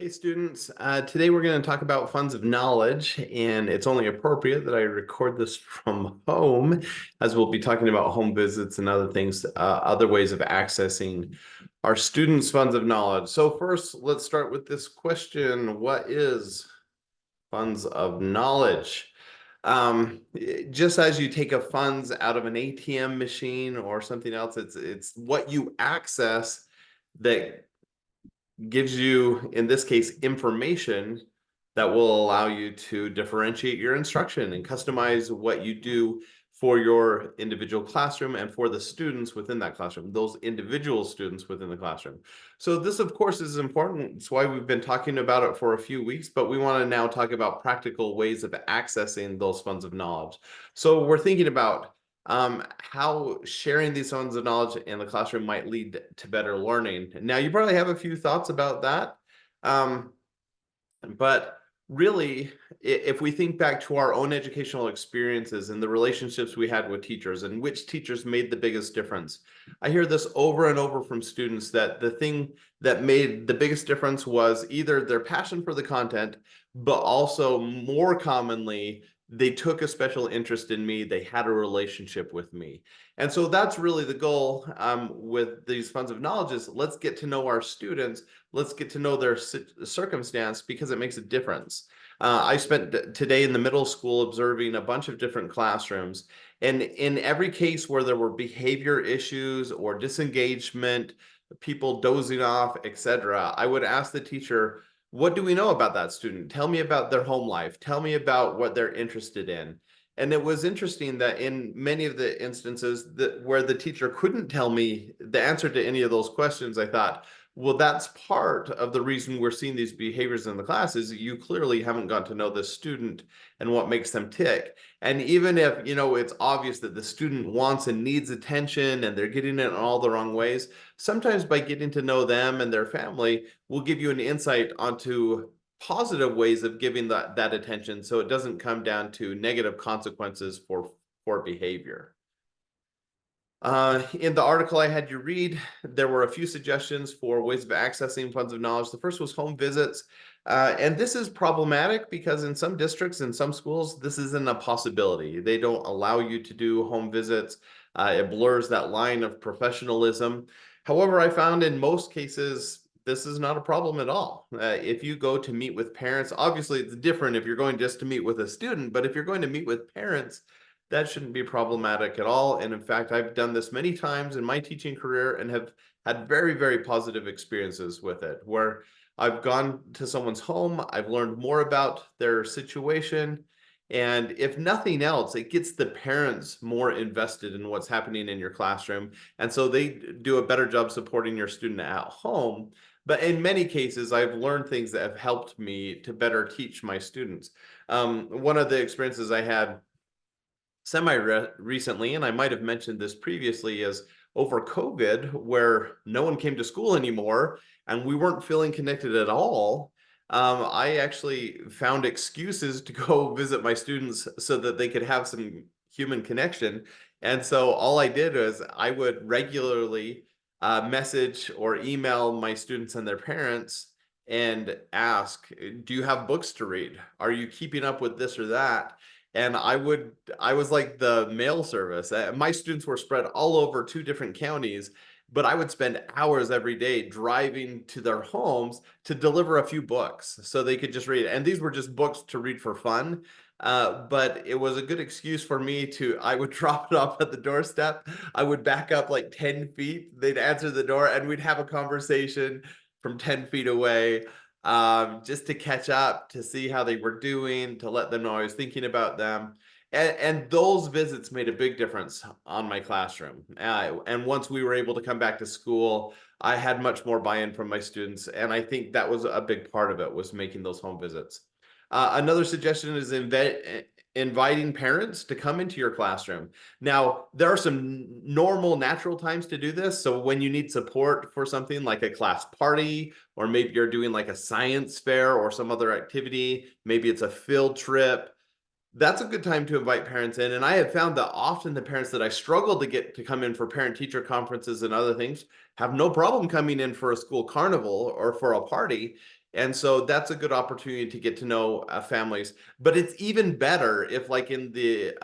Hey students, today we're going to talk about funds of knowledge, and it's only appropriate that I record this from home as we'll be talking about home visits and other things, other ways of accessing our students' funds of knowledge. So first, let's start with this question. What is funds of knowledge? Just as you take a funds out of an ATM machine or something else, it's what you access that gives you, in this case, information that will allow you to differentiate your instruction and customize what you do for your individual classroom and for the students within that classroom, those individual students within the classroom. So this, of course, is important. It's why we've been talking about it for a few weeks, but we want to now talk about practical ways of accessing those funds of knowledge. So we're thinking about how sharing these funds of knowledge in the classroom might lead to better learning. Now, you probably have a few thoughts about that. Um, but really, if we think back to our own educational experiences and the relationships we had with teachers and which teachers made the biggest difference, I hear this over and over from students that the thing that made the biggest difference was either their passion for the content, but also more commonly, they took a special interest in me. They had a relationship with me. And so that's really the goal with these funds of knowledge is let's get to know our students. Let's get to know their circumstance because it makes a difference. I spent today in the middle school observing a bunch of different classrooms. And in every case where there were behavior issues or disengagement, people dozing off, etc., I would ask the teacher, what do we know about that student? Tell me about their home life. Tell me about what they're interested in. And it was interesting that in many of the instances that where the teacher couldn't tell me the answer to any of those questions, I thought, well, that's part of the reason we're seeing these behaviors in the class is you clearly haven't got to know the student and what makes them tick. And even if, it's obvious that the student wants and needs attention and they're getting it in all the wrong ways, sometimes by getting to know them and their family will give you an insight onto positive ways of giving that attention so it doesn't come down to negative consequences for behavior. In the article I had you read, there were a few suggestions for ways of accessing funds of knowledge. The first was home visits. And this is problematic because in some districts, in some schools, this isn't a possibility. They don't allow you to do home visits. It blurs that line of professionalism. However, I found in most cases, this is not a problem at all. If you go to meet with parents, obviously it's different if you're going just to meet with a student, but if you're going to meet with parents, that shouldn't be problematic at all. And in fact, I've done this many times in my teaching career and have had very, very positive experiences with it, where I've gone to someone's home, I've learned more about their situation. And if nothing else, it gets the parents more invested in what's happening in your classroom. And so they do a better job supporting your student at home. But in many cases, I've learned things that have helped me to better teach my students. One of the experiences I had semi recently, and I might have mentioned this previously, is over COVID, where no one came to school anymore and we weren't feeling connected at all. I actually found excuses to go visit my students so that they could have some human connection. And so all I did was I would regularly message or email my students and their parents and ask, do you have books to read? Are you keeping up with this or that? And I was like the mail service. My students were spread all over two different counties, but I would spend hours every day driving to their homes to deliver a few books so they could just read. And these were just books to read for fun. But it was a good excuse for me I would drop it off at the doorstep. I would back up like 10 feet. They'd answer the door and we'd have a conversation from 10 feet away, just to catch up, to see how they were doing, to let them know I was thinking about them. And those visits made a big difference on my classroom. And once we were able to come back to school, I had much more buy-in from my students. And I think that was a big part of it, was making those home visits. Another suggestion is inviting parents to come into your classroom. Now, there are some normal, natural times to do this. So when you need support for something like a class party, or maybe you're doing like a science fair or some other activity, maybe it's a field trip, that's a good time to invite parents in. And I have found that often the parents that I struggle to get to come in for parent-teacher conferences and other things have no problem coming in for a school carnival or for a party. And so that's a good opportunity to get to know families. But it's even better if, like in the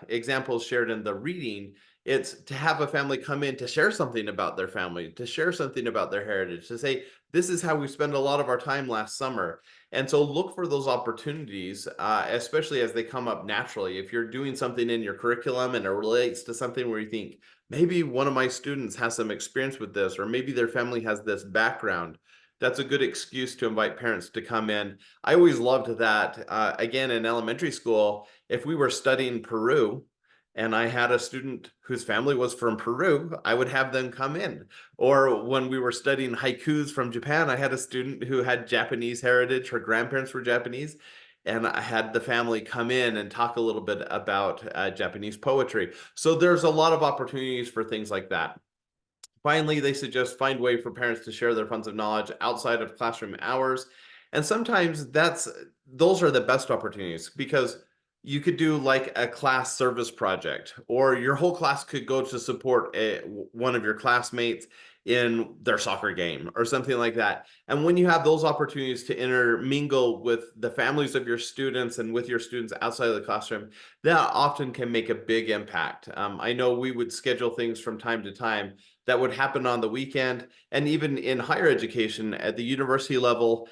examples shared in the reading, it's to have a family come in to share something about their family, to share something about their heritage, to say, this is how we spend a lot of our time last summer. And so look for those opportunities, especially as they come up naturally. If you're doing something in your curriculum and it relates to something where you think, maybe one of my students has some experience with this, or maybe their family has this background, that's a good excuse to invite parents to come in. I always loved that. Again, in elementary school, if we were studying Peru and I had a student whose family was from Peru, I would have them come in. Or when we were studying haikus from Japan, I had a student who had Japanese heritage. Her grandparents were Japanese. And I had the family come in and talk a little bit about Japanese poetry. So there's a lot of opportunities for things like that. Finally, they suggest find way for parents to share their funds of knowledge outside of classroom hours. And sometimes those are the best opportunities, because you could do like a class service project, or your whole class could go to support one of your classmates in their soccer game or something like that. And when you have those opportunities to intermingle with the families of your students and with your students outside of the classroom, that often can make a big impact. I know we would schedule things from time to time that would happen on the weekend. And even in higher education at the university level,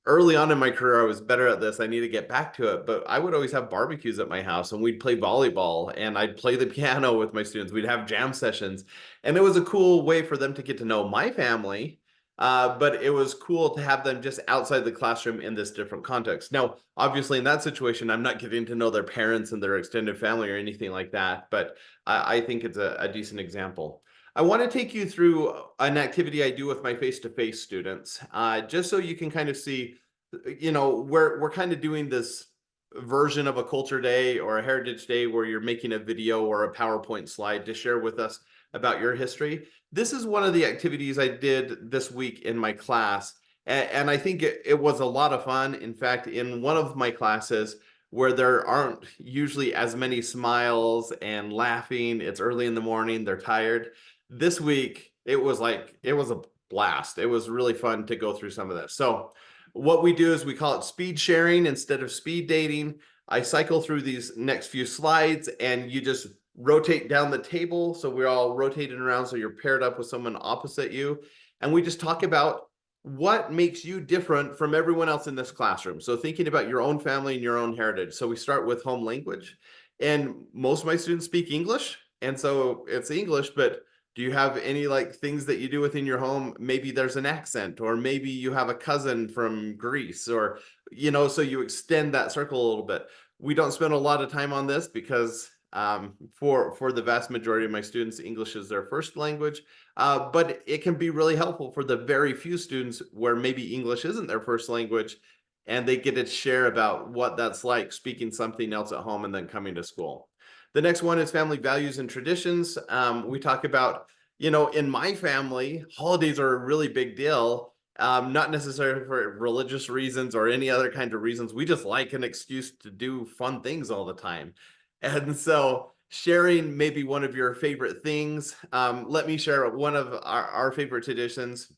early on in my career, I was better at this. I need to get back to it, but I would always have barbecues at my house and we'd play volleyball and I'd play the piano with my students. We'd have jam sessions, and it was a cool way for them to get to know my family. But it was cool to have them just outside the classroom in this different context. Now, obviously, in that situation, I'm not getting to know their parents and their extended family or anything like that, but I think it's a decent example. I want to take you through an activity I do with my face-to-face students, just so you can kind of see, we're kind of doing this version of a culture day or a heritage day where you're making a video or a PowerPoint slide to share with us about your history. This is one of the activities I did this week in my class, and I think it was a lot of fun. In fact, in one of my classes, where there aren't usually as many smiles and laughing, it's early in the morning, they're tired. This week, it was a blast. It was really fun to go through some of this. So what we do is we call it speed sharing instead of speed dating. I cycle through these next few slides and you just rotate down the table. So we're all rotating around, so you're paired up with someone opposite you. And we just talk about what makes you different from everyone else in this classroom. So thinking about your own family and your own heritage. So we start with home language. And most of my students speak English. And so it's English, but do you have any like things that you do within your home? Maybe there's an accent, or maybe you have a cousin from Greece, or, so you extend that circle a little bit. We don't spend a lot of time on this because for the vast majority of my students, English is their first language. But it can be really helpful for the very few students where maybe English isn't their first language, and they get to share about what that's like speaking something else at home and then coming to school. The next one is family values and traditions. We talk about, in my family, holidays are a really big deal. Not necessarily for religious reasons or any other kind of reasons. We just like an excuse to do fun things all the time. And so sharing maybe one of your favorite things. Let me share one of our favorite traditions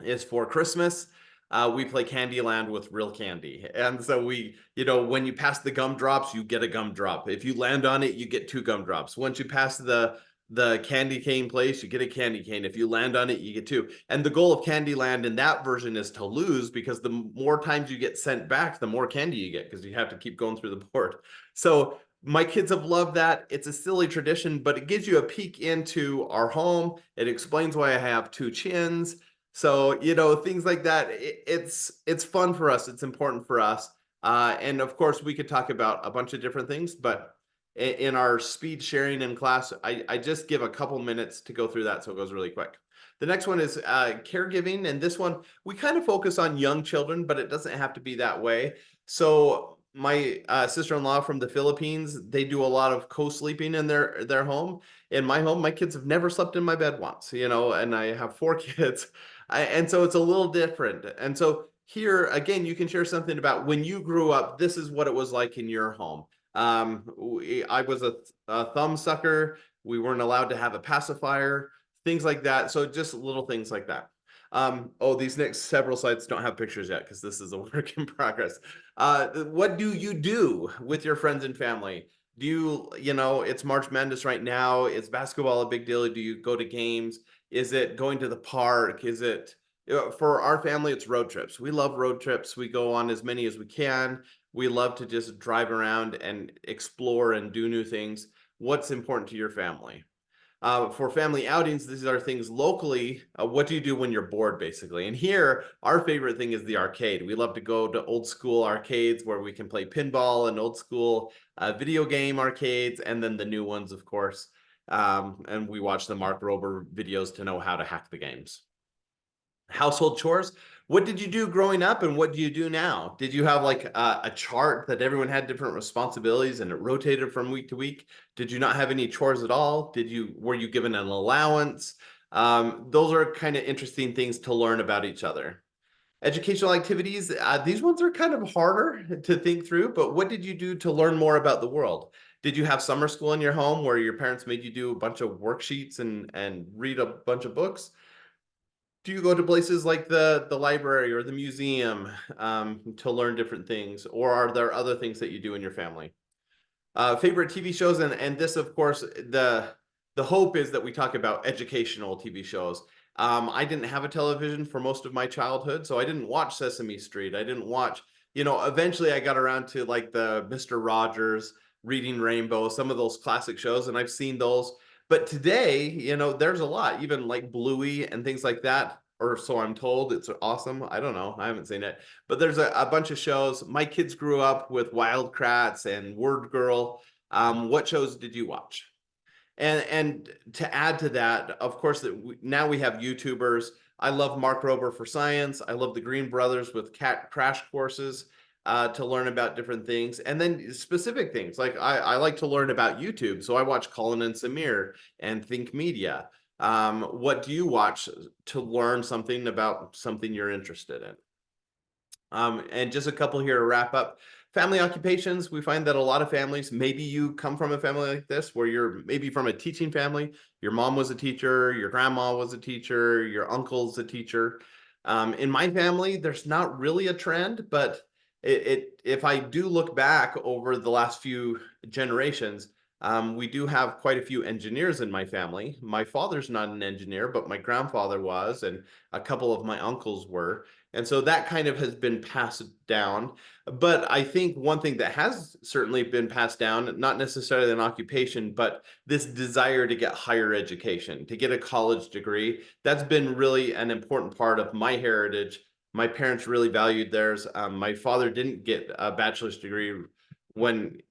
is for Christmas. We play Candyland with real candy. And so when you pass the gumdrops, you get a gumdrop. If you land on it, you get 2 gumdrops. Once you pass the candy cane place, you get a candy cane. If you land on it, you get 2. And the goal of Candyland in that version is to lose, because the more times you get sent back, the more candy you get, because you have to keep going through the board. So my kids have loved that. It's a silly tradition, but it gives you a peek into our home. It explains why I have 2 chins. So, things like that. It's fun for us. It's important for us. And of course, we could talk about a bunch of different things, but in our speed sharing in class, I just give a couple minutes to go through that, so it goes really quick. The next one is caregiving, and this one we kind of focus on young children, but it doesn't have to be that way. So my sister-in-law from the Philippines, they do a lot of co-sleeping in their home. In my home, my kids have never slept in my bed once, and I have 4 kids. And so it's a little different. And so here, again, you can share something about when you grew up, this is what it was like in your home. I was a thumb sucker. We weren't allowed to have a pacifier, things like that. So just little things like that. Oh, these next several slides don't have pictures yet because this is a work in progress. What do you do with your friends and family? Do you, it's March Madness right now. Is basketball a big deal? Do you go to games? Is it going to the park? Is it, for our family, it's road trips. We love road trips. We go on as many as we can. We love to just drive around and explore and do new things. What's important to your family? For family outings, these are things locally. What do you do when you're bored, basically? And here, our favorite thing is the arcade. We love to go to old school arcades where we can play pinball and old school video game arcades, and then the new ones, of course. And we watch the Mark Rober videos to know how to hack the games. Household chores. What did you do growing up and what do you do now? Did you have like a chart that everyone had different responsibilities and it rotated from week to week? Did you not have any chores at all? Were you given an allowance? Those are kind of interesting things to learn about each other. Educational activities, these ones are kind of harder to think through, but what did you do to learn more about the world? Did you have summer school in your home where your parents made you do a bunch of worksheets and read a bunch of books? Do you go to places like the library or the museum to learn different things, or are there other things that you do in your family? Favorite TV shows, and this, of course, the hope is that we talk about educational TV shows. I didn't have a television for most of my childhood, so I didn't watch Sesame Street. I didn't watch, eventually I got around to like the Mr. Rogers, Reading Rainbow, some of those classic shows, and I've seen those. But today, there's a lot, even like Bluey and things like that, or so I'm told. It's awesome. I don't know. I haven't seen it, but there's a bunch of shows. My kids grew up with Wild Kratts and Word Girl. What shows did you watch? And to add to that, of course, now we have YouTubers. I love Mark Rober for science. I love the Green Brothers with cat crash courses to learn about different things, and then specific things like I like to learn about YouTube, so I watch Colin and Samir and Think Media. What do you watch to learn something about something you're interested in? And just a couple here to wrap up. Family occupations, we find that a lot of families, maybe you come from a family like this, where you're maybe from a teaching family, your mom was a teacher, your grandma was a teacher, your uncle's a teacher. In my family, there's not really a trend, but if I do look back over the last few generations, we do have quite a few engineers in my family. My father's not an engineer, but my grandfather was, and a couple of my uncles were. And so that kind of has been passed down. But I think one thing that has certainly been passed down, not necessarily an occupation, but this desire to get higher education, to get a college degree, that's been really an important part of my heritage. My parents really valued theirs. My father didn't get a bachelor's degree when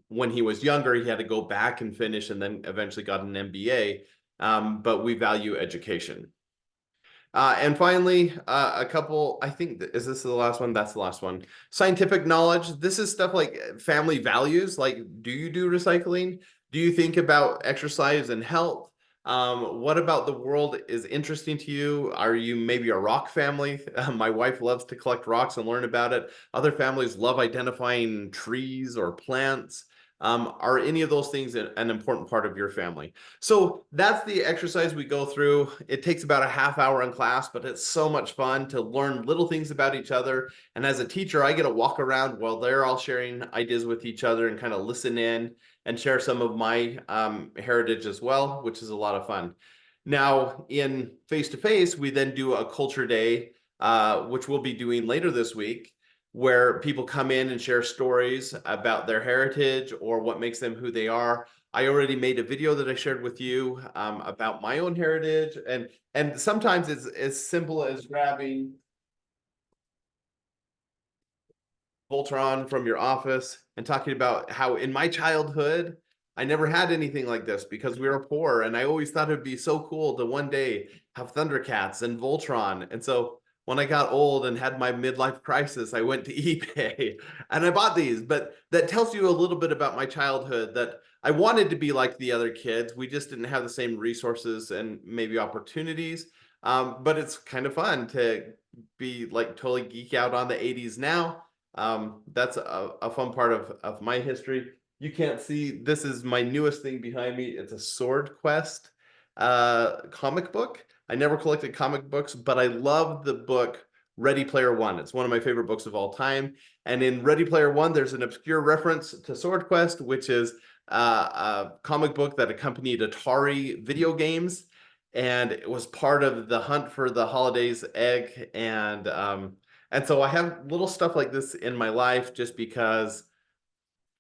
he was younger. He had to go back and finish and then eventually got an MBA. But we value education. And finally, a couple, I think, is this the last one? That's the last one. Scientific knowledge. This is stuff like family values. Like, do you do recycling? Do you think about exercise and health? What about the world is interesting to you? Are you maybe a rock family? My wife loves to collect rocks and learn about it. Other families love identifying trees or plants. Are any of those things an important part of your family? So that's the exercise we go through. It takes about a half hour in class, but it's so much fun to learn little things about each other. And as a teacher, I get to walk around while they're all sharing ideas with each other and kind of listen in and share some of my heritage as well, which is a lot of fun. Now, in face-to-face, we then do a culture day, which we'll be doing later this week, where people come in and share stories about their heritage or what makes them who they are. I already made a video that I shared with you about my own heritage, and sometimes it's as simple as grabbing Voltron from your office and talking about how in my childhood I never had anything like this because we were poor, and I always thought it'd be so cool to one day have Thundercats and Voltron. And so when I got old and had my midlife crisis, I went to eBay and I bought these. But that tells you a little bit about my childhood, that I wanted to be like the other kids. We just didn't have the same resources and maybe opportunities. But it's kind of fun to be like totally geek out on the 80s now. That's a fun part of my history. You can't see, this is my newest thing behind me. It's a Sword Quest comic book. I never collected comic books, but I love the book Ready Player One. It's one of my favorite books of all time. And in Ready Player One, there's an obscure reference to Sword Quest, which is a comic book that accompanied Atari video games. And it was part of the hunt for the holidays egg. And so I have little stuff like this in my life just because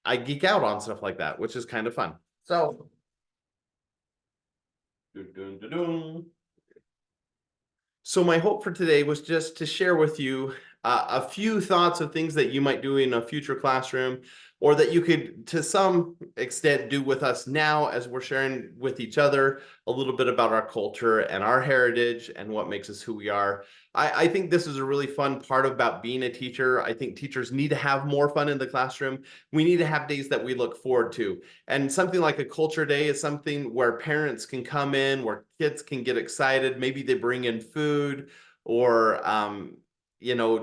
I geek out on stuff like that, which is kind of fun. So, dun, dun, dun, dun. So my hope for today was just to share with you a few thoughts of things that you might do in a future classroom, or that you could, to some extent, do with us now as we're sharing with each other a little bit about our culture and our heritage and what makes us who we are. I think this is a really fun part about being a teacher. I think teachers need to have more fun in the classroom. We need to have days that we look forward to. And something like a culture day is something where parents can come in, where kids can get excited. Maybe they bring in food or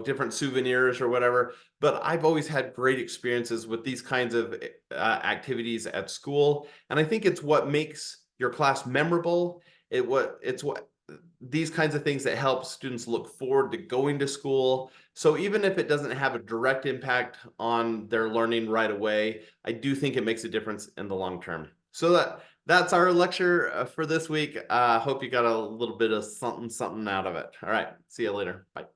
different souvenirs or whatever. But I've always had great experiences with these kinds of activities at school, and I think it's what makes your class memorable. It's what these kinds of things that help students look forward to going to school. So even if it doesn't have a direct impact on their learning right away, I do think it makes a difference in the long term. So that's our lecture for this week. Hope you got a little bit of something out of it. All right, see you later. Bye.